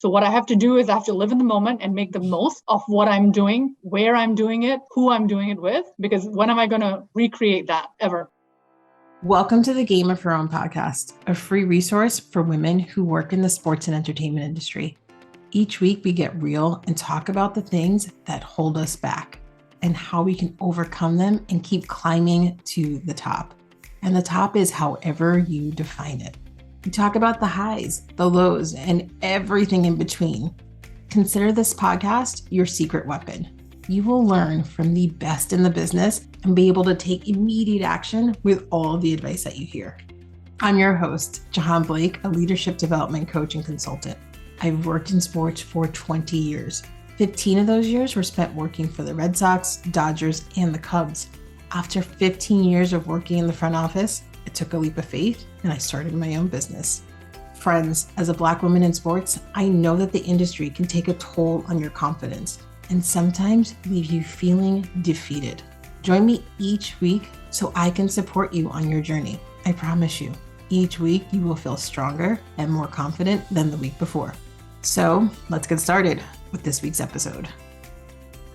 So what I have to do is I have to live in the moment and make the most of what I'm doing, where I'm doing it, who I'm doing it with, because when am I going to recreate that ever? Welcome to the Game of Her Own podcast, a free resource for women who work in the sports and entertainment industry. Each week, we get real and talk about the things that hold us back and how we can overcome them and keep climbing to the top. And the top is however you define it. We talk about the highs, the lows, and everything in between. Consider this podcast your secret weapon. You will learn from the best in the business and be able to take immediate action with all the advice that you hear. I'm your host, Jahaan Blake, a leadership development coach and consultant. I've worked in sports for 20 years. 15 of those years were spent working for the Red Sox, Dodgers, and the Cubs. After 15 years of working in the front office, I took a leap of faith and I started my own business. Friends, as a Black woman in sports, I know that the industry can take a toll on your confidence and sometimes leave you feeling defeated. Join me each week so I can support you on your journey. I promise you, each week you will feel stronger and more confident than the week before. So let's get started with this week's episode.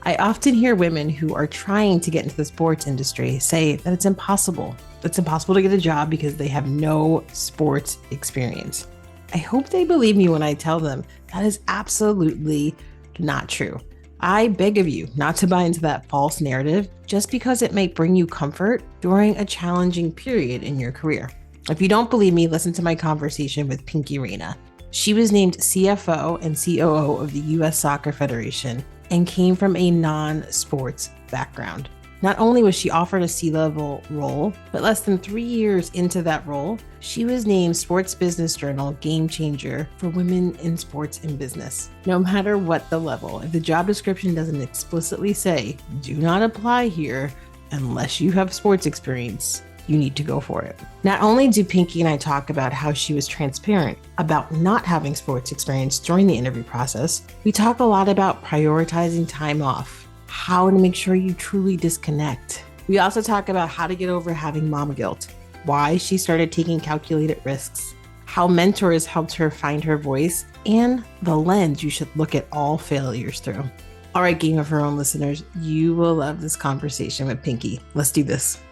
I often hear women who are trying to get into the sports industry say that it's impossible. It's impossible to get a job because they have no sports experience. I hope they believe me when I tell them that is absolutely not true. I beg of you not to buy into that false narrative just because it may bring you comfort during a challenging period in your career. If you don't believe me, listen to my conversation with Pinky Raina. She was named CFO and COO of the U.S. Soccer Federation and came from a non-sports background. Not only was she offered a C-level role, but less than 3 years into that role, she was named Sports Business Journal Game Changer for women in sports and business. No matter what the level, if the job description doesn't explicitly say, do not apply here unless you have sports experience, you need to go for it. Not only do Pinky and I talk about how she was transparent about not having sports experience during the interview process, we talk a lot about prioritizing time off, how to make sure you truly disconnect. We also talk about how to get over having mom guilt, why she started taking calculated risks, how mentors helped her find her voice, and the lens you should look at all failures through. All right, Game of Her Own listeners, you will love this conversation with Pinky. Let's do this.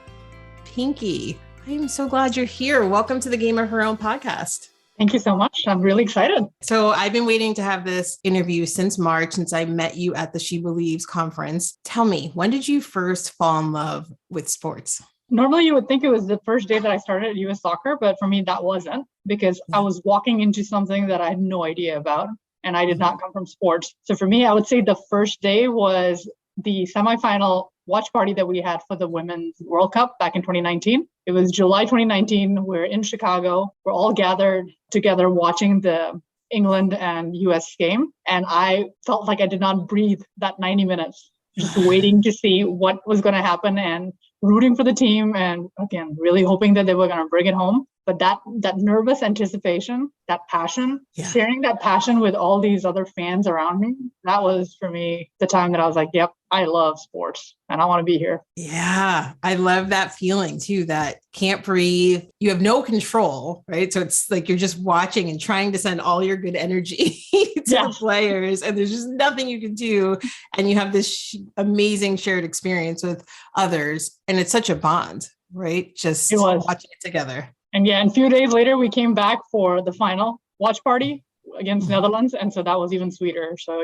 Pinky, I am so glad you're here. Welcome to the Game of Her Own podcast. Thank you so much. I'm really excited. So I've been waiting to have this interview since March, since I met you at the She Believes conference. Tell me, when did you first fall in love with sports? Normally, you would think it was the first day that I started at U.S. Soccer, but for me, that wasn't, because I was walking into something that I had no idea about, and I did not come from sports. So for me, I would say the first day was the semifinal watch party that we had for the Women's World Cup back in 2019. It was July 2019. We're in Chicago. We're all gathered together watching the England and US game. And I felt like I did not breathe that 90 minutes, just waiting to see what was going to happen and rooting for the team. And again, really hoping that they were going to bring it home. But that nervous anticipation, that passion, sharing that passion with all these other fans around me, that was for me the time that I was like, yep, I love sports and I want to be here. Yeah, I love that feeling too, that can't breathe. You have no control, right? So it's like you're just watching and trying to send all your good energy to the players, and there's just nothing you can do. And you have this amazing shared experience with others. And it's such a bond, right? Just watching it together. And a few days later, we came back for the final watch party against Netherlands. And so that was even sweeter. So,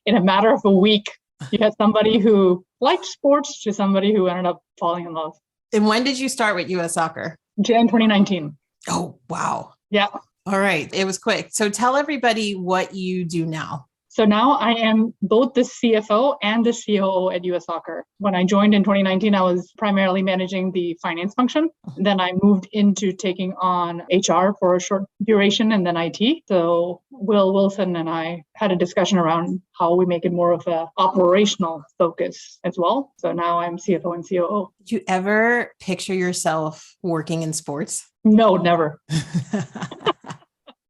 in a matter of a week, you had somebody who liked sports to somebody who ended up falling in love. And when did you start with U.S. Soccer? Jan 2019. Oh, wow. Yeah. All right. It was quick. So tell everybody what you do now. So now I am both the CFO and the COO at US Soccer. When I joined in 2019, I was primarily managing the finance function. Then I moved into taking on HR for a short duration and then IT. So Will Wilson and I had a discussion around how we make it more of an operational focus as well. So now I'm CFO and COO. Did you ever picture yourself working in sports? No, never.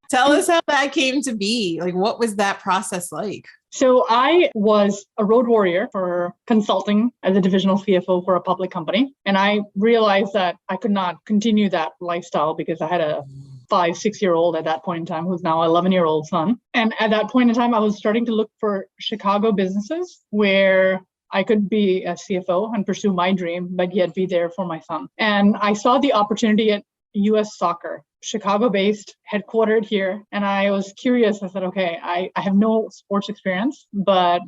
Tell us how that came to be. Like, what was that process like? So I was a road warrior for consulting as a divisional CFO for a public company. And I realized that I could not continue that lifestyle because I had a 5, 6-year-old at that point in time, who's now 11-year-old son. And at that point in time, I was starting to look for Chicago businesses where I could be a CFO and pursue my dream, but yet be there for my son. And I saw the opportunity at US Soccer, Chicago-based, headquartered here. And I was curious. I said, okay, I have no sports experience, but,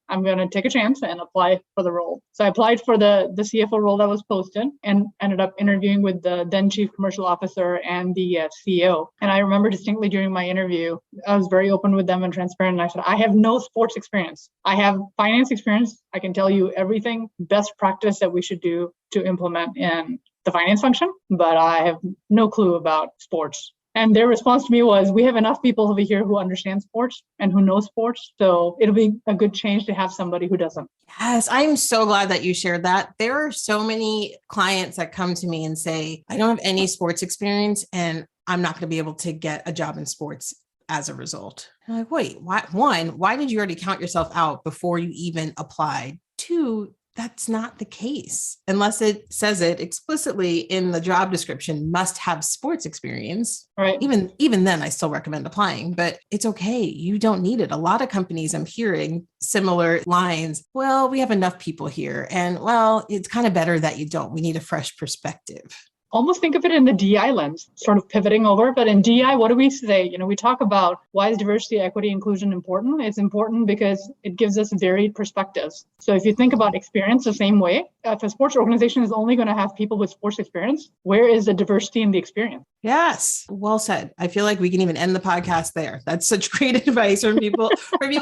I'm going to take a chance and apply for the role. So I applied for the CFO role that was posted and ended up interviewing with the then chief commercial officer and the CEO. And I remember distinctly during my interview, I was very open with them and transparent. And I said, I have no sports experience. I have finance experience. I can tell you everything best practice that we should do to implement in the finance function, but I have no clue about sports. And their response to me was, we have enough people over here who understand sports and who know sports. So it'll be a good change to have somebody who doesn't. Yes, I'm so glad that you shared that. There are so many clients that come to me and say, I don't have any sports experience and I'm not going to be able to get a job in sports as a result. I'm like, wait, why did you already count yourself out before you even applied? 2, that's not the case. Unless it says it explicitly in the job description, must have sports experience. Right. Even then, I still recommend applying, but it's okay. You don't need it. A lot of companies I'm hearing similar lines. Well, we have enough people here. And well, it's kind of better that you don't. We need a fresh perspective. Almost think of it in the DI lens, sort of pivoting over. But in DI, what do we say? We talk about why is diversity, equity, inclusion important? It's important because it gives us varied perspectives. So if you think about experience the same way, if a sports organization is only going to have people with sports experience, where is the diversity in the experience? Yes. Well said. I feel like we can even end the podcast there. That's such great advice for people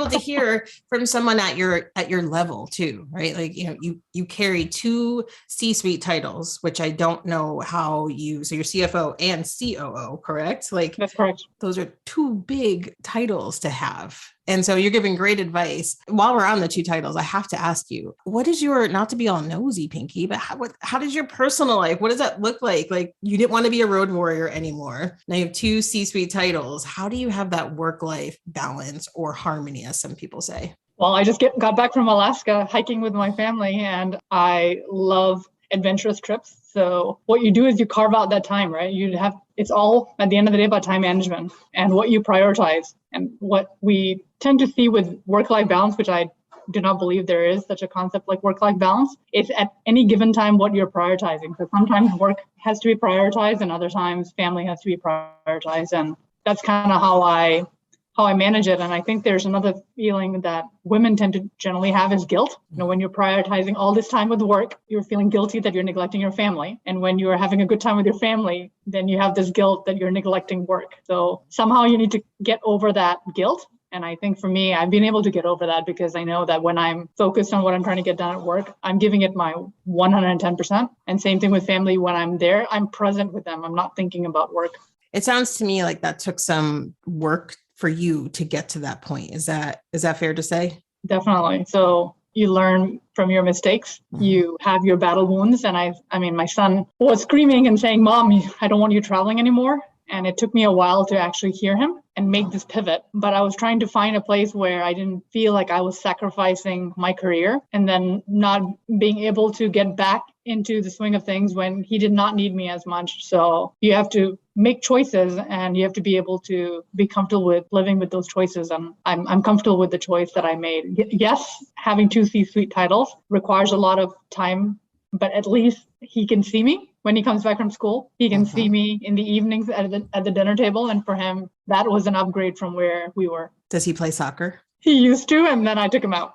to hear from someone at your level too, right? Like, you carry 2 C-suite titles, which I don't know so you're CFO and COO, correct? Like, that's correct. Those are 2 big titles to have. And so you're giving great advice. While we're on the 2 titles, I have to ask you, what is your, not to be all nosy, Pinky, but how does your personal life, what does that look like? Like, you didn't want to be a road warrior anymore. Now you have 2 C-suite titles. How do you have that work-life balance or harmony, as some people say? Well, I just got back from Alaska hiking with my family, and I love adventurous trips. So what you do is you carve out that time, right? It's all at the end of the day about time management and what you prioritize. And what we tend to see with work-life balance, which I do not believe there is such a concept like work-life balance, is at any given time what you're prioritizing. So sometimes work has to be prioritized and other times family has to be prioritized. And that's kind of how I manage it. And I think there's another feeling that women tend to generally have is guilt. When you're prioritizing all this time with work, you're feeling guilty that you're neglecting your family. And when you're having a good time with your family, then you have this guilt that you're neglecting work. So somehow you need to get over that guilt. And I think for me, I've been able to get over that because I know that when I'm focused on what I'm trying to get done at work, I'm giving it my 110%. And same thing with family. When I'm there, I'm present with them. I'm not thinking about work. It sounds to me like that took some work for you to get to that point. Is that fair to say? Definitely. So you learn from your mistakes. Mm-hmm. You have your battle wounds. And I mean, my son was screaming and saying, Mom, I don't want you traveling anymore. And it took me a while to actually hear him and make this pivot. But I was trying to find a place where I didn't feel like I was sacrificing my career and then not being able to get back into the swing of things when he did not need me as much. So you have to make choices and you have to be able to be comfortable with living with those choices. And I'm comfortable with the choice that I made. Yes, having 2 C-suite titles requires a lot of time, but at least he can see me when he comes back from school. He can see me in the evenings at the dinner table. And for him, that was an upgrade from where we were. Does he play soccer? He used to, and then I took him out.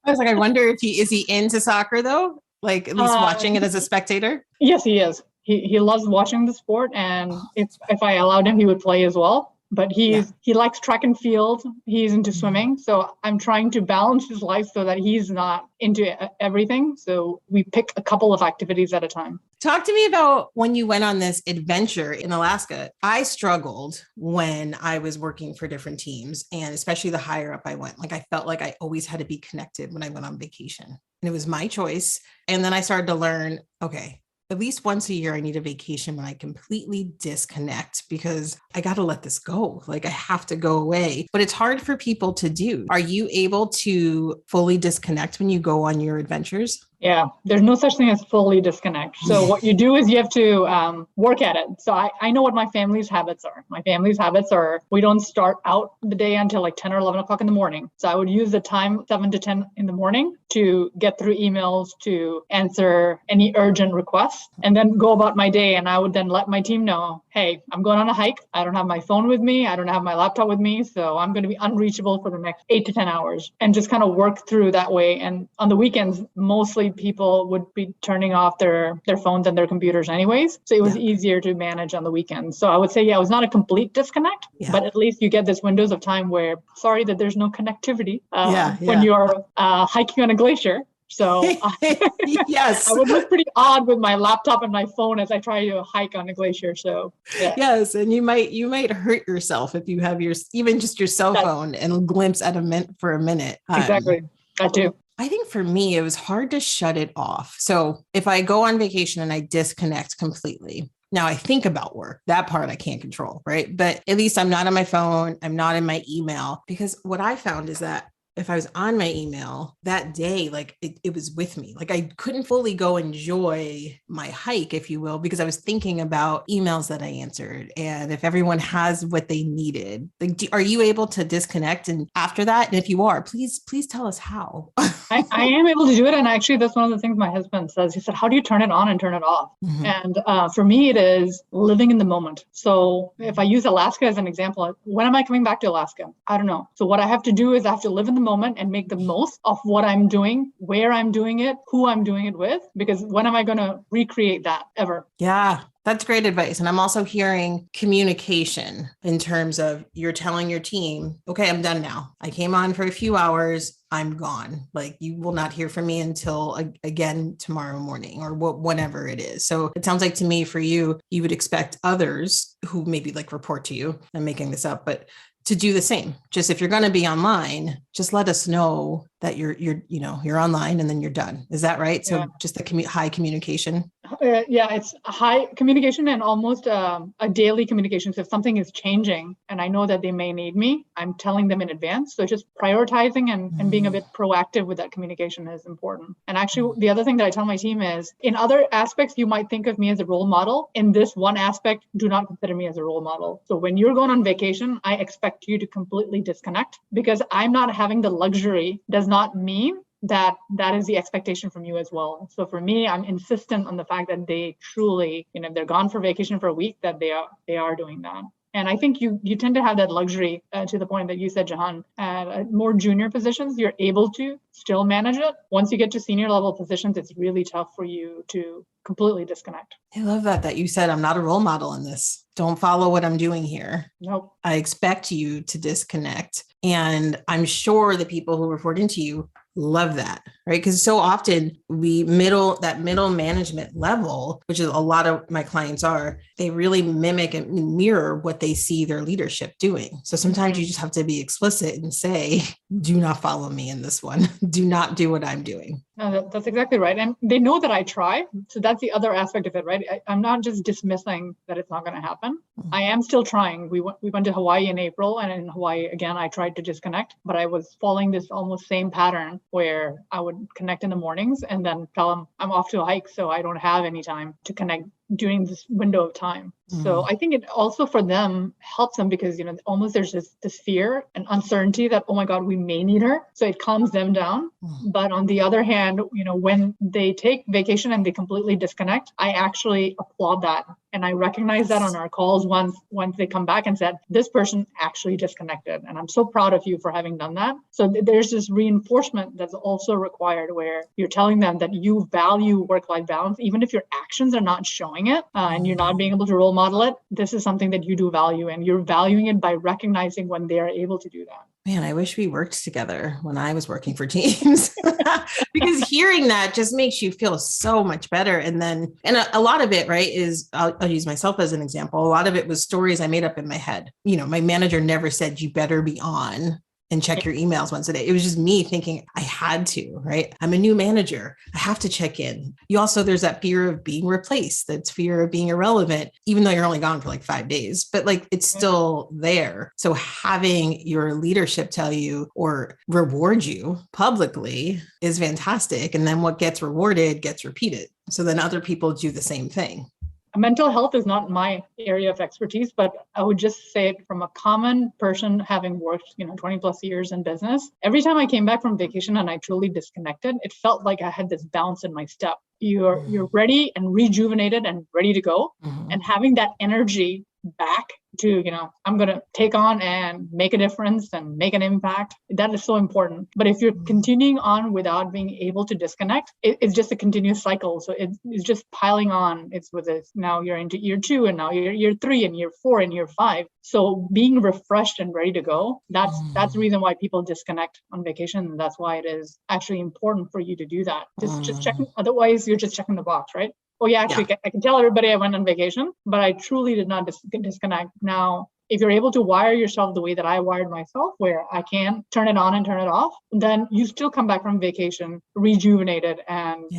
I was like, I wonder if is he into soccer though? Like at least watching it as a spectator? Yes, he is. He loves watching the sport. And if I allowed him, he would play as well. But he likes track and field. He's into swimming. So I'm trying to balance his life so that he's not into everything. So we pick a couple of activities at a time. Talk to me about when you went on this adventure in Alaska. I struggled when I was working for different teams, and especially the higher up I went. Like I felt like I always had to be connected when I went on vacation. And it was my choice. And then I started to learn, okay, at least once a year, I need a vacation when I completely disconnect because I got to let this go. Like I have to go away, but it's hard for people to do. Are you able to fully disconnect when you go on your adventures? Yeah, there's no such thing as fully disconnect. So what you do is you have to work at it. So I know what my family's habits are. My family's habits are we don't start out the day until like 10 or 11 o'clock in the morning. So I would use the time 7 to 10 in the morning to get through emails, to answer any urgent requests, and then go about my day. And I would then let my team know, hey, I'm going on a hike. I don't have my phone with me. I don't have my laptop with me. So I'm going to be unreachable for the next 8 to 10 hours and just kind of work through that way. And on the weekends, mostly people would be turning off their phones and their computers anyways. So it was easier to manage on the weekends. So I would say, yeah, it was not a complete disconnect, but at least you get this windows of time where, sorry that there's no connectivity when you're hiking on a glacier. So yes, I would look pretty odd with my laptop and my phone as I try to hike on a glacier. So yes, and you might hurt yourself if you have even just your cell phone and glimpse at for a minute. Exactly, that too. I think for me, it was hard to shut it off. So if I go on vacation and I disconnect completely, now I think about work, that part I can't control, right? But at least I'm not on my phone. I'm not in my email, because what I found is that if I was on my email that day, like it was with me, like I couldn't fully go enjoy my hike, if you will, because I was thinking about emails that I answered. And if everyone has what they needed, like, are you able to disconnect? And after that, and if you are, please tell us how. I am able to do it. And actually, that's one of the things my husband says. He said, how do you turn it on and turn it off? Mm-hmm. And for me, it is living in the moment. So if I use Alaska as an example, when am I coming back to Alaska? I don't know. So what I have to do is I have to live in the moment and make the most of what I'm doing, where I'm doing it, who I'm doing it with, because when am I going to recreate that ever? Yeah. That's great advice. And I'm also hearing communication in terms of you're telling your team, okay, I'm done now. I came on for a few hours. I'm gone. Like, you will not hear from me until again tomorrow morning or whenever it is. So it sounds like to me, for you, you would expect others who maybe like report to you. I'm making this up, but to do the same. Just if you're going to be online, just let us know that you're online and then you're done. Is that right? So just the high communication. It's high communication and almost a daily communication. So if something is changing and I know that they may need me, I'm telling them in advance. So just prioritizing and being a bit proactive with that communication is important. And actually, the other thing that I tell my team is, in other aspects, you might think of me as a role model. In this one aspect, do not consider me as a role model. So when you're going on vacation, I expect you to completely disconnect, because I'm not having the luxury does not mean that is the expectation from you as well. So for me, I'm insistent on the fact that they truly, if they're gone for vacation for a week, that they are doing that. And I think you tend to have that luxury to the point that you said, Jahaan. At more junior positions, you're able to still manage it. Once you get to senior level positions, it's really tough for you to completely disconnect. I love that you said, I'm not a role model in this. Don't follow what I'm doing here. Nope. I expect you to disconnect. And I'm sure the people who report into you love that, right? Because so often middle management level, which is a lot of my clients are, they really mimic and mirror what they see their leadership doing. So sometimes you just have to be explicit and say, do not follow me in this one. Do not do what I'm doing. No, that's exactly right. And they know that I try. So that's the other aspect of it, right? I'm not just dismissing that it's not going to happen. I am still trying. We went to Hawaii in April, and in Hawaii, again, I tried to disconnect, but I was following this almost same pattern where I would connect in the mornings and then tell them I'm off to a hike, so I don't have any time to connect during this window of time. So I think it also for them helps them because, almost there's this fear and uncertainty that, oh my God, we may need her. So it calms them down. But on the other hand, when they take vacation and they completely disconnect, I actually applaud that. And I recognize that on our calls once they come back and said, this person actually disconnected. And I'm so proud of you for having done that. So there's this reinforcement that's also required where you're telling them that you value work-life balance, even if your actions are not showing it and you're not being able to role model it. This is something that you do value, and you're valuing it by recognizing when they are able to do that. Man, I wish we worked together when I was working for teams because hearing that just makes you feel so much better. And a lot of it, right, is I'll use myself as an example. A lot of it was stories I made up in my head. My manager never said you better be on and check your emails once a day. It was just me thinking I had to, right? I'm a new manager. I have to check in. You also, there's that fear of being replaced. That's fear of being irrelevant, even though you're only gone for like 5 days, but like it's still there. So having your leadership tell you or reward you publicly is fantastic. And then what gets rewarded gets repeated. So then other people do the same thing. Mental health is not my area of expertise, but I would just say it from a common person having worked, 20 plus years in business. Every time I came back from vacation and I truly disconnected, it felt like I had this bounce in my step. You're ready and rejuvenated and ready to go. Mm-hmm. And having that energy back to, I'm going to take on and make a difference and make an impact. That is so important. But if you're continuing on without being able to disconnect, it's just a continuous cycle. So it's just piling on. It's with this. Now you're into year 2 and now you're year 3 and year 4 and year 5. So being refreshed and ready to go, that's the reason why people disconnect on vacation. And that's why it is actually important for you to do that. Just checking. Otherwise, you're just checking the box, right? Oh yeah, actually, I can tell everybody I went on vacation, but I truly did not disconnect. Now, if you're able to wire yourself the way that I wired myself, where I can turn it on and turn it off, then you still come back from vacation rejuvenated and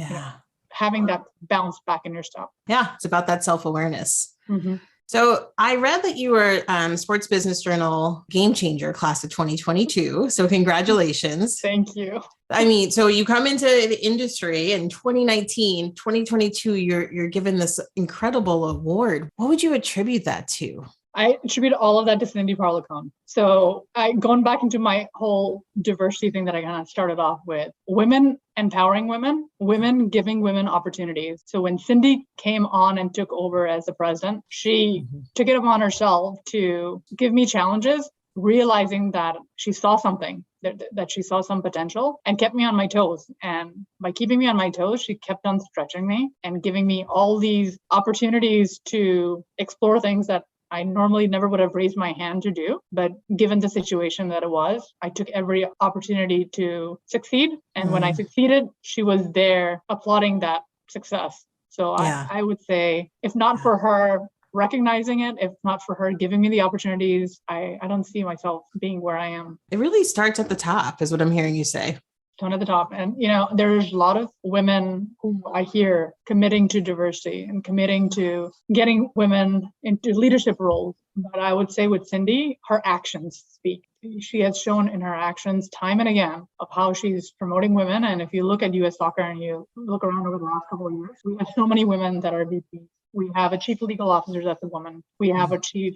having that bounce back in your stuff. Yeah, it's about that self-awareness. Mm-hmm. So I read that you were Sports Business Journal Game Changer class of 2022. So congratulations. Thank you. I mean, so you come into the industry in 2019, 2022, you're given this incredible award. What would you attribute that to? I attribute all of that to Cindy Parlicone. So going back into my whole diversity thing that I kind of started off with, women empowering women giving women opportunities. So when Cindy came on and took over as the president, she took it upon herself to give me challenges, realizing that she saw something, that she saw some potential and kept me on my toes. And by keeping me on my toes, she kept on stretching me and giving me all these opportunities to explore things that I normally never would have raised my hand to do, but given the situation that it was, I took every opportunity to succeed. And when I succeeded, she was there applauding that success. So I would say, if not for her recognizing it, if not for her giving me the opportunities, I don't see myself being where I am. It really starts at the top, is what I'm hearing you say. Tone at the top. And, there's a lot of women who I hear committing to diversity and committing to getting women into leadership roles. But I would say with Cindy, her actions speak. She has shown in her actions time and again of how she's promoting women. And if you look at US soccer and you look around over the last couple of years, we have so many women that are VPs. We have a chief legal officer that's a woman. We have a chief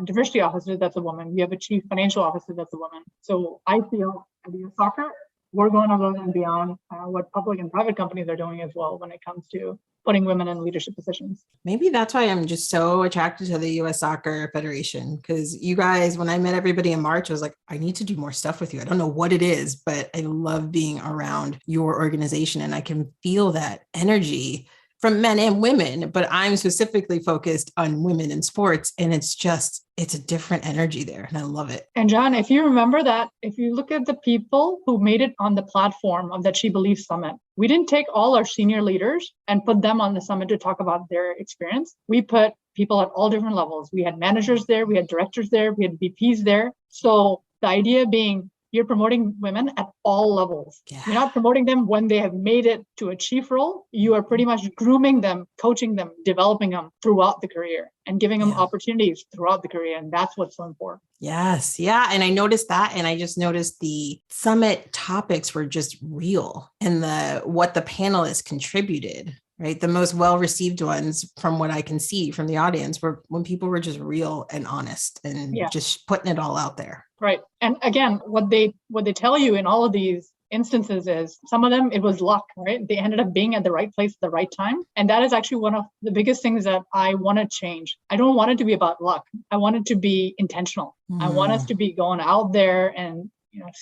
diversity officer that's a woman. We have a chief financial officer that's a woman. So I feel at US soccer, we're going above and beyond what public and private companies are doing as well when it comes to putting women in leadership positions. Maybe that's why I'm just so attracted to the US Soccer Federation, because you guys, when I met everybody in March, I was like, I need to do more stuff with you. I don't know what it is, but I love being around your organization and I can feel that energy from men and women, but I'm specifically focused on women in sports. And it's a different energy there. And I love it. And Jahaan, if you remember that, if you look at the people who made it on the platform of that She Believes Summit, we didn't take all our senior leaders and put them on the summit to talk about their experience. We put people at all different levels. We had managers there, we had directors there, we had VPs there. So the idea being, you're promoting women at all levels. Yeah. You're not promoting them when they have made it to a chief role. You are pretty much grooming them, coaching them, developing them throughout the career and giving them opportunities throughout the career. And that's what's so important. Yes. Yeah. And I noticed that. And I just noticed the summit topics were just real and what the panelists contributed. Right. The most well-received ones from what I can see from the audience were when people were just real and honest and just putting it all out there. Right. And again, what they tell you in all of these instances is some of them, it was luck, right? They ended up being at the right place at the right time. And that is actually one of the biggest things that I want to change. I don't want it to be about luck. I want it to be intentional. I want us to be going out there and,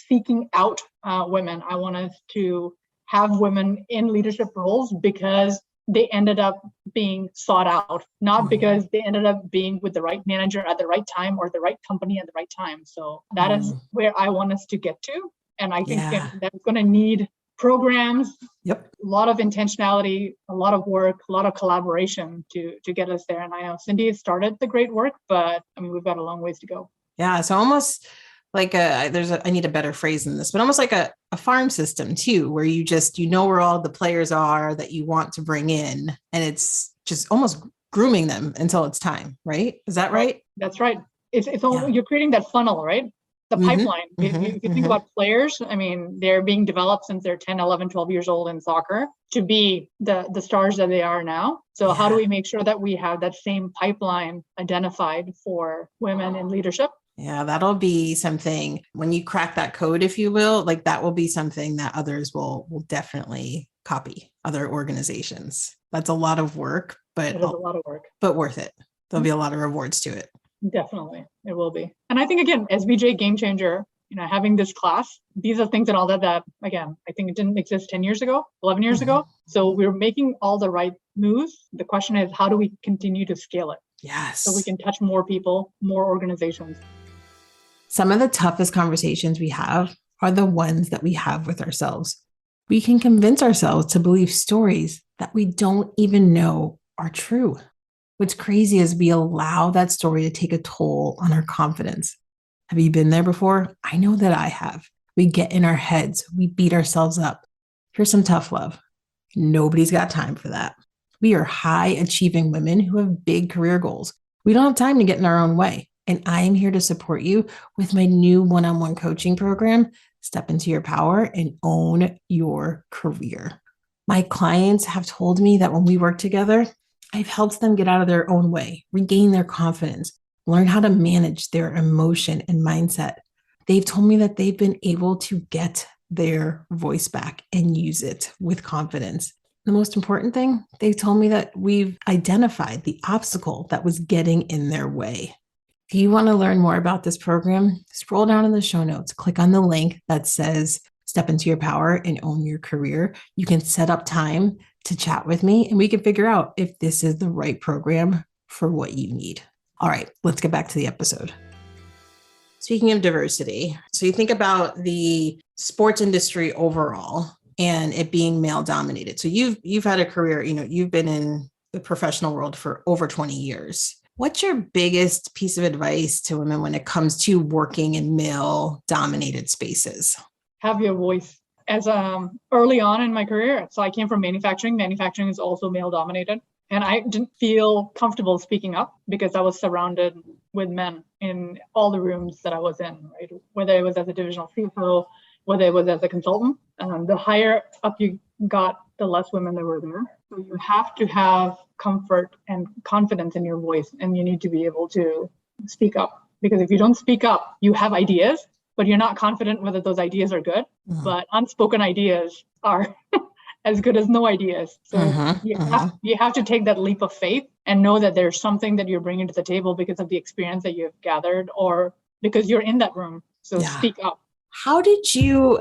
seeking out women. I want us to have women in leadership roles because they ended up being sought out, not because they ended up being with the right manager at the right time or the right company at the right time. So that is where I want us to get to. And I think that's going to need programs, a lot of intentionality, a lot of work, a lot of collaboration to get us there. And I know Cindy has started the great work, but I mean, we've got a long ways to go. Yeah. So almost like I need a better phrase than this, but almost like a farm system too, where you know where all the players are that you want to bring in, and it's just almost grooming them until it's time, right? Is that right? That's right. It's all, you're creating that funnel, right? The pipeline. If you think about players, I mean, they're being developed since they're 10, 11, 12 years old in soccer to be the stars that they are now. So how do we make sure that we have that same pipeline identified for women in leadership? Yeah, that'll be something when you crack that code, if you will, like that will be something that others will definitely copy, other organizations. That's a lot of work, but it is a lot of work, but worth it. There'll be a lot of rewards to it. Definitely, it will be. And I think, again, SBJ Game Changer, having this class, these are things and all that, again, I think it didn't exist 10 years ago, 11 years ago. So we're making all the right moves. The question is, how do we continue to scale it? Yes. So we can touch more people, more organizations. Some of the toughest conversations we have are the ones that we have with ourselves. We can convince ourselves to believe stories that we don't even know are true. What's crazy is we allow that story to take a toll on our confidence. Have you been there before? I know that I have. We get in our heads. We beat ourselves up. Here's some tough love. Nobody's got time for that. We are high achieving women who have big career goals. We don't have time to get in our own way. And I am here to support you with my new one-on-one coaching program, Step Into Your Power and Own Your Career. My clients have told me that when we work together, I've helped them get out of their own way, regain their confidence, learn how to manage their emotion and mindset. They've told me that they've been able to get their voice back and use it with confidence. The most important thing, they've told me that we've identified the obstacle that was getting in their way. If you want to learn more about this program, scroll down in the show notes, click on the link that says Step Into Your Power and Own Your Career. You can set up time to chat with me and we can figure out if this is the right program for what you need. All right, let's get back to the episode. Speaking of diversity, so you think about the sports industry overall and it being male dominated. So you've had a career, you've been in the professional world for over 20 years. What's your biggest piece of advice to women when it comes to working in male dominated spaces? Have your voice. As early on in my career, so I came from manufacturing. Manufacturing is also male dominated. And I didn't feel comfortable speaking up because I was surrounded with men in all the rooms that I was in, right? Whether it was as a divisional CFO, whether it was as a consultant. The higher up you got, the less women there were there. So you have to have comfort and confidence in your voice, and you need to be able to speak up. Because if you don't speak up, you have ideas, but you're not confident whether those ideas are good. But unspoken ideas are as good as no ideas. So you have to take that leap of faith and know that there's something that you're bringing to the table because of the experience that you've gathered or because you're in that room. So speak up. How did you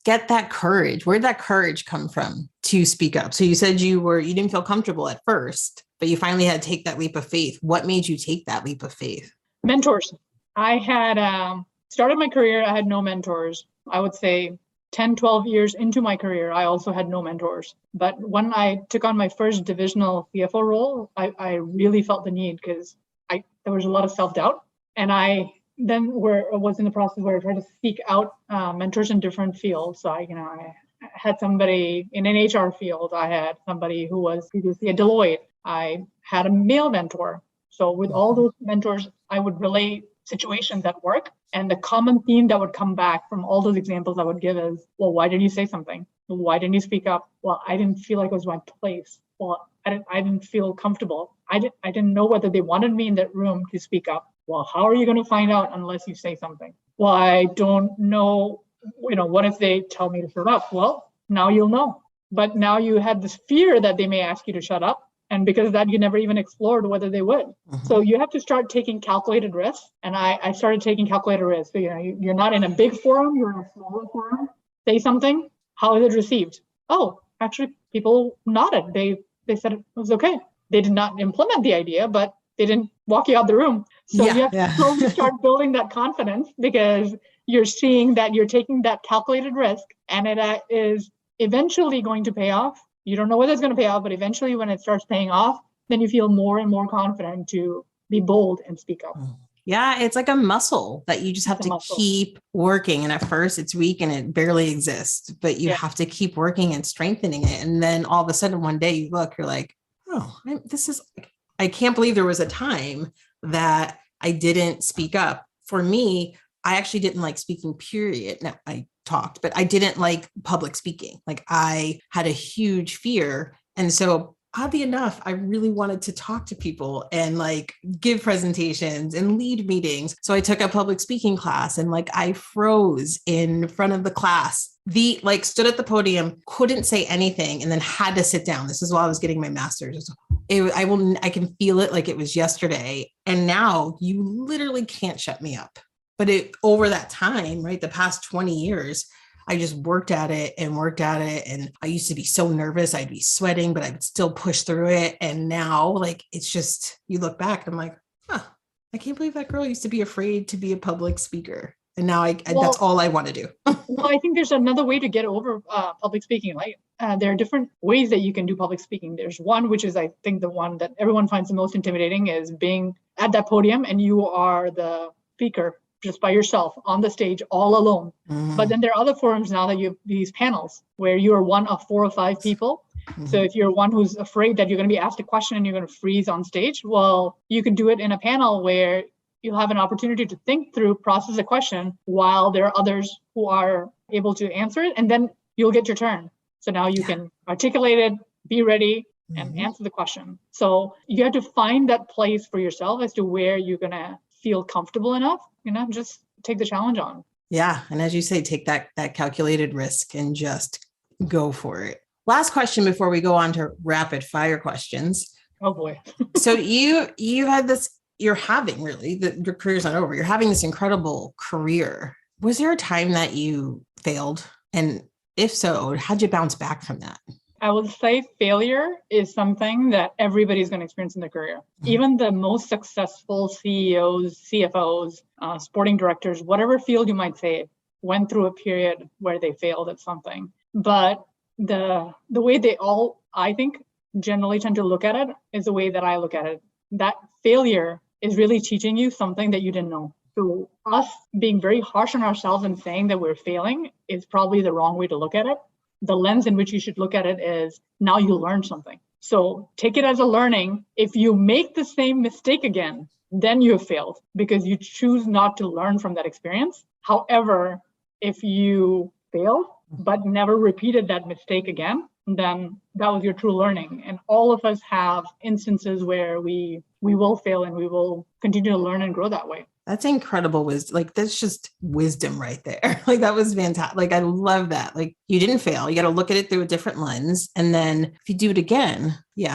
get that courage? Where did that courage come from to speak up? So you said you didn't feel comfortable at first, but you finally had to take that leap of faith. What made you take that leap of faith? Mentors. I had started my career, I had no mentors. I would say 10, 12 years into my career, I also had no mentors. But when I took on my first divisional CFO role, I really felt the need because there was a lot of self-doubt. And I then was in the process where I tried to seek out mentors in different fields. So I had somebody in an HR field. I had somebody who was previously at Deloitte. I had a male mentor. So with all those mentors, I would relate situations at work. And the common theme that would come back from all those examples I would give is, well, why didn't you say something? Well, why didn't you speak up? Well, I didn't feel like it was my place. Well, I didn't feel comfortable. I didn't know whether they wanted me in that room to speak up. Well, how are you going to find out unless you say something? Well, I don't know, what if they tell me to shut up? Well, now you'll know. But now you had this fear that they may ask you to shut up. And because of that, you never even explored whether they would. So you have to start taking calculated risks. And I started taking calculated risks. So, you're not in a big forum, you're in a smaller forum. Say something. How is it received? Oh, actually, people nodded. They said it was okay. They did not implement the idea, but they didn't walk you out the room. So you have to slowly start building that confidence because you're seeing that you're taking that calculated risk and it is eventually going to pay off. You don't know whether it's going to pay off, but eventually when it starts paying off, then you feel more and more confident to be bold and speak up. Yeah, it's like a muscle that you just have to keep working. And at first it's weak and it barely exists, but you have to keep working and strengthening it. And then all of a sudden one day you look, you're like, oh, I can't believe there was a time that I didn't speak up. For me, I actually didn't like speaking, period. Now I talked, but I didn't like public speaking. Like I had a huge fear. And so oddly enough, I really wanted to talk to people and like give presentations and lead meetings. So I took a public speaking class and like I froze in front of the class. Stood at the podium, couldn't say anything, and then had to sit down. This is while I was getting my master's. I can feel it like it was yesterday. And now you literally can't shut me up. But over that time, right, the past 20 years, I just worked at it. And I used to be so nervous. I'd be sweating, but I would still push through it. And now like, it's just, you look back and I'm like, I can't believe that girl used to be afraid to be a public speaker. And now that's all I want to do. Well, I think there's another way to get over public speaking. Like there are different ways that you can do public speaking. There's one, which is I think the one that everyone finds the most intimidating, is being at that podium and you are the speaker just by yourself on the stage all alone. Mm-hmm. But then there are other forums now that you have these panels where you are one of 4 or 5 people. Mm-hmm. So if you're one who's afraid that you're going to be asked a question and you're going to freeze on stage, well, you can do it in a panel where you'll have an opportunity to think through, process a question while there are others who are able to answer it, and then you'll get your turn. So now you can articulate it, be ready, and answer the question. So you have to find that place for yourself as to where you're going to feel comfortable enough, just take the challenge on. Yeah. And as you say, take that calculated risk and just go for it. Last question before we go on to rapid fire questions. Oh boy. So you had this, you're having really, your career's not over. You're having this incredible career. Was there a time that you failed? And if so, how'd you bounce back from that? I would say failure is something that everybody's going to experience in their career. Mm-hmm. Even the most successful CEOs, CFOs, sporting directors, whatever field you might say, went through a period where they failed at something. But the way they all, I think, generally tend to look at it is the way that I look at it. That failure is really teaching you something that you didn't know. So us being very harsh on ourselves and saying that we're failing is probably the wrong way to look at it. The lens in which you should look at it is now you learned something. So take it as a learning. If you make the same mistake again, then you have failed because you choose not to learn from that experience. However, if you failed but never repeated that mistake again, then that was your true learning. And all of us have instances where we will fail and we will continue to learn and grow that way. That's incredible wisdom. Like, that's just wisdom right there. Like, that was fantastic. Like, I love that. Like, you didn't fail. You got to look at it through a different lens. And then if you do it again, you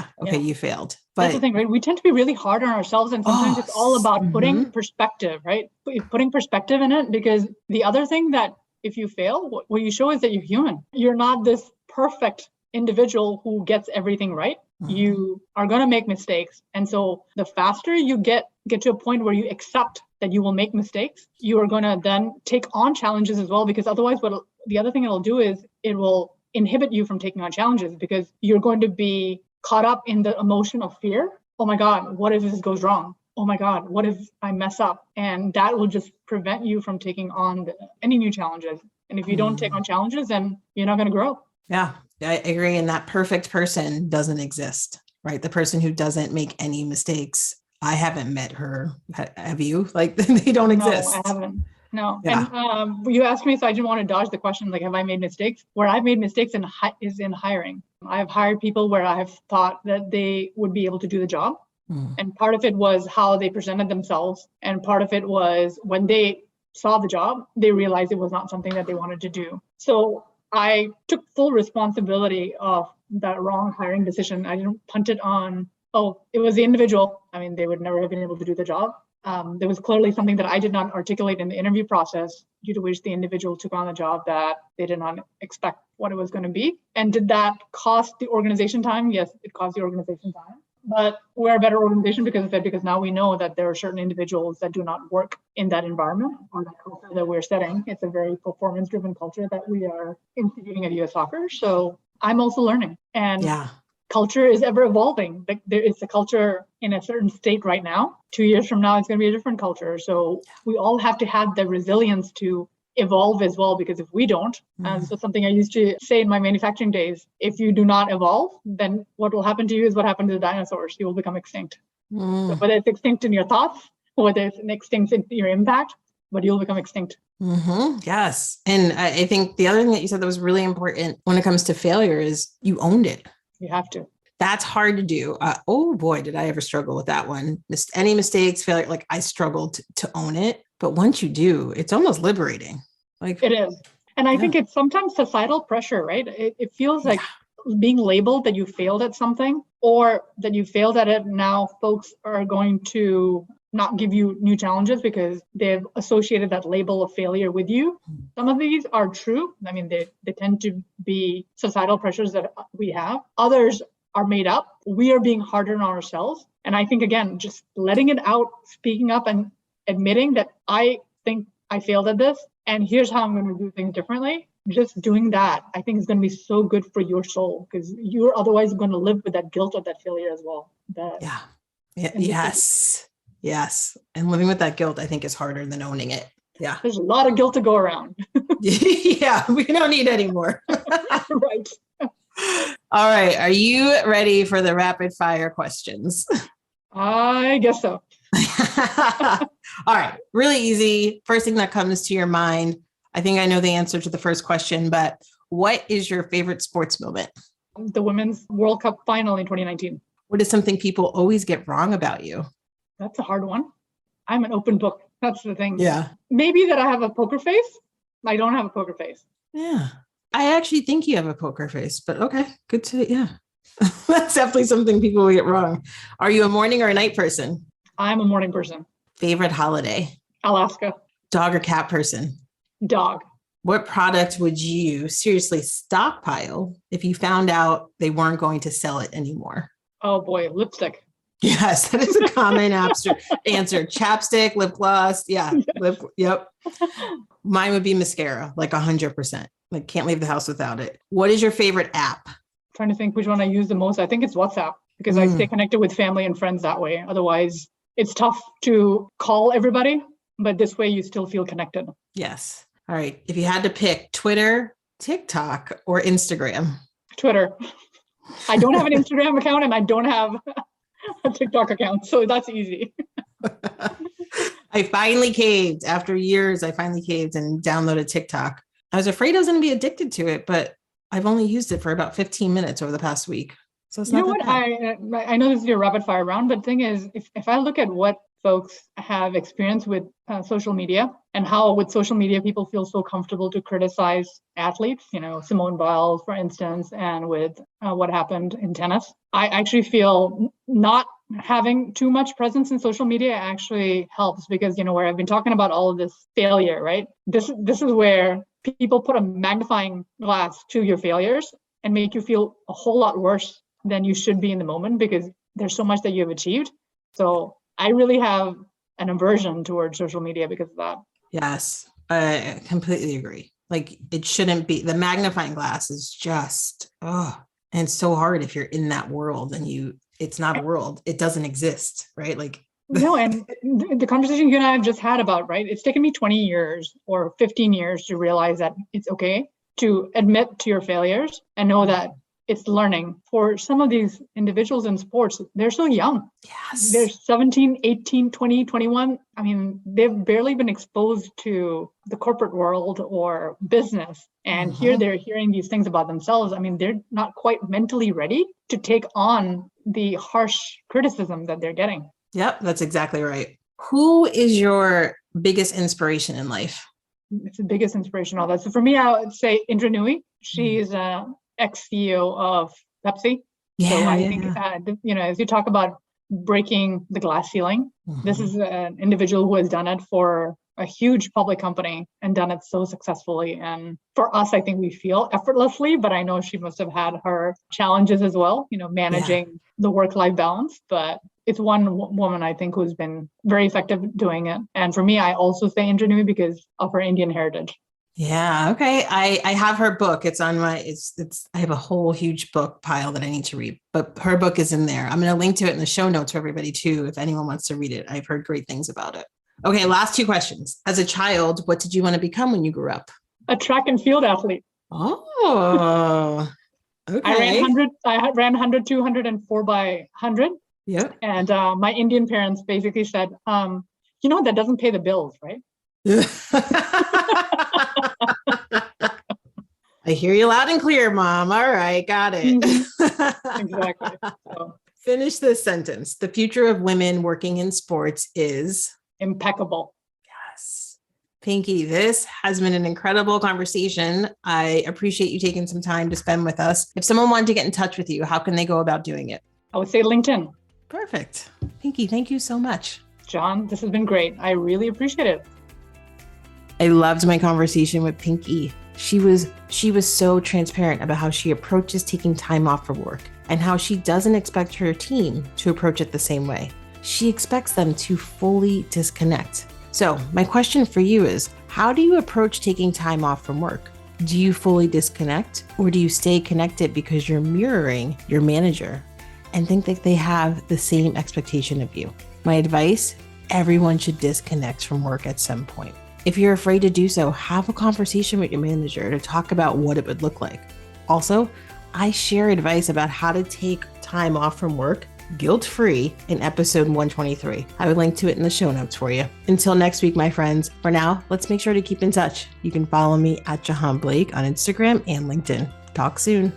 failed. But that's the thing, right? We tend to be really hard on ourselves. And sometimes it's all about putting perspective, right? Putting perspective in it. Because the other thing that if you fail, what you show is that you're human. You're not this perfect individual who gets everything right. You are going to make mistakes. And so the faster you get to a point where you accept that you will make mistakes, you are going to then take on challenges as well, because otherwise the other thing it'll do is it will inhibit you from taking on challenges because you're going to be caught up in the emotion of fear. Oh my God, what if this goes wrong? Oh my God, what if I mess up? And that will just prevent you from taking on any new challenges. And if you don't take on challenges, then you're not going to grow. Yeah, I agree. And that perfect person doesn't exist, right? The person who doesn't make any mistakes. I haven't met her. Have you? Like, they don't exist. No, I haven't. No. Yeah. And you asked me, so I didn't want to dodge the question, like, have I made mistakes? Where I've made mistakes is in hiring. I've hired people where I've thought that they would be able to do the job. And part of it was how they presented themselves. And part of it was when they saw the job, they realized it was not something that they wanted to do. So I took full responsibility of that wrong hiring decision. I didn't punt it on, it was the individual. I mean, they would never have been able to do the job. There was clearly something that I did not articulate in the interview process, due to which the individual took on the job that they did not expect what it was going to be. And did that cost the organization time? Yes, it cost the organization time. But we're a better organization because of it, because now we know that there are certain individuals that do not work in that environment or that culture that we're setting. It's a very performance-driven culture that we are instituting at US Soccer. So I'm also learning. And culture is ever evolving. Like there is a culture in a certain state right now. 2 years from now, it's going to be a different culture. So we all have to have the resilience to evolve as well, because if we don't, so something I used to say in my manufacturing days, if you do not evolve, then what will happen to you is what happened to the dinosaurs. You will become extinct. So whether it's extinct in your thoughts, whether it's extinct in your impact, but you'll become extinct. Yes. And I think the other thing that you said that was really important when it comes to failure is you owned it. You have to. That's hard to do. Oh boy, did I ever struggle with that one. Any mistakes, failure, like I struggled to own it. But once you do, it's almost liberating. Like it is. And I think it's sometimes societal pressure, right? It feels like being labeled that you failed at something or that you failed at it. Now folks are going to not give you new challenges because they've associated that label of failure with you. Some of these are true. I mean, they tend to be societal pressures that we have. Others are made up. We are being harder on ourselves. And I think, again, just letting it out, speaking up and admitting that I think I failed at this and here's how I'm going to do things differently. Just doing that, I think is going to be so good for your soul because you're otherwise going to live with that guilt of that failure as well. Yes. And living with that guilt, I think, is harder than owning it. Yeah. There's a lot of guilt to go around. Yeah, we don't need any more. Right. All right. Are you ready for the rapid fire questions? I guess so. All right. Really easy. First thing that comes to your mind. I think I know the answer to the first question, but what is your favorite sports moment? The Women's World Cup final in 2019. What is something people always get wrong about you? That's a hard one. I'm an open book. That's the thing. Yeah. Maybe that I have a poker face. I don't have a poker face. Yeah. I actually think you have a poker face, but okay. Good to, yeah. That's definitely something people will get wrong. Are you a morning or a night person? I'm a morning person. Favorite holiday? Alaska. Dog or cat person? Dog. What product would you seriously stockpile if you found out they weren't going to sell it anymore? Oh boy, lipstick. Yes, that is a common answer. Chapstick, lip gloss. Yeah. Yep. Mine would be mascara, like 100%. Like can't leave the house without it. What is your favorite app? Trying to think which one I use the most. I think it's WhatsApp because I stay connected with family and friends that way. Otherwise, it's tough to call everybody, but this way you still feel connected. Yes. All right. If you had to pick Twitter, TikTok, or Instagram? Twitter. I don't have an Instagram account and I don't have a TikTok account. So that's easy. I finally caved. After years, I finally caved and downloaded TikTok. I was afraid I was going to be addicted to it, but I've only used it for about 15 minutes over the past week. So it's not that bad. I know this is your rapid fire round, but the thing is, if I look at what folks have experienced with social media and how with social media, people feel so comfortable to criticize athletes, Simone Biles, for instance, and with what happened in tennis, I actually feel not having too much presence in social media actually helps because, where I've been talking about all of this failure, right? This is where people put a magnifying glass to your failures and make you feel a whole lot worse than you should be in the moment because there's so much that you have achieved. So I really have an aversion towards social media because of that. Yes, I completely agree. Like it shouldn't be. The magnifying glass is just, and it's so hard if you're in that world and it's not a world. It doesn't exist, right? Like no, and the conversation you and I have just had about, right? It's taken me 20 years or 15 years to realize that it's okay to admit to your failures and know that it's learning. For some of these individuals in sports, they're so young. Yes. They're 17, 18, 20, 21. I mean, they've barely been exposed to the corporate world or business. And here they're hearing these things about themselves. I mean, they're not quite mentally ready to take on the harsh criticism that they're getting. Yep, that's exactly right. Who is your biggest inspiration in life? It's the biggest inspiration. All that. So for me, I would say Indra Nooyi. She's ex-CEO of Pepsi. Yeah, so I think, as you talk about breaking the glass ceiling, this is an individual who has done it for a huge public company and done it so successfully. And for us, I think we feel effortlessly, but I know she must have had her challenges as well, managing the work-life balance. But it's one woman, I think, who's been very effective doing it. And for me, I also say Indra Nooyi because of her Indian heritage. Yeah. Okay. I have her book. It's on my, I have a whole huge book pile that I need to read, but her book is in there. I'm going to link to it in the show notes for everybody too, if anyone wants to read it. I've heard great things about it. Okay. Last two questions. As a child, what did you want to become when you grew up? A track and field athlete. Oh, okay. I ran 100, 200, and 4 by 100. Yep. And my Indian parents basically said, that doesn't pay the bills, right? I hear you loud and clear, Mom. All right, got it. Exactly. So. Finish this sentence. The future of women working in sports is impeccable. Yes. Pinky, this has been an incredible conversation. I appreciate you taking some time to spend with us. If someone wanted to get in touch with you, how can they go about doing it? I would say LinkedIn. Perfect. Pinky, thank you so much. John, this has been great. I really appreciate it. I loved my conversation with Pinky. She was so transparent about how she approaches taking time off from work and how she doesn't expect her team to approach it the same way. She expects them to fully disconnect. So my question for you is, how do you approach taking time off from work? Do you fully disconnect, or do you stay connected because you're mirroring your manager and think that they have the same expectation of you? My advice, everyone should disconnect from work at some point. If you're afraid to do so, have a conversation with your manager to talk about what it would look like. Also, I share advice about how to take time off from work guilt-free in episode 123. I will link to it in the show notes for you. Until next week, my friends, for now, let's make sure to keep in touch. You can follow me at Jahaan Blake on Instagram and LinkedIn. Talk soon.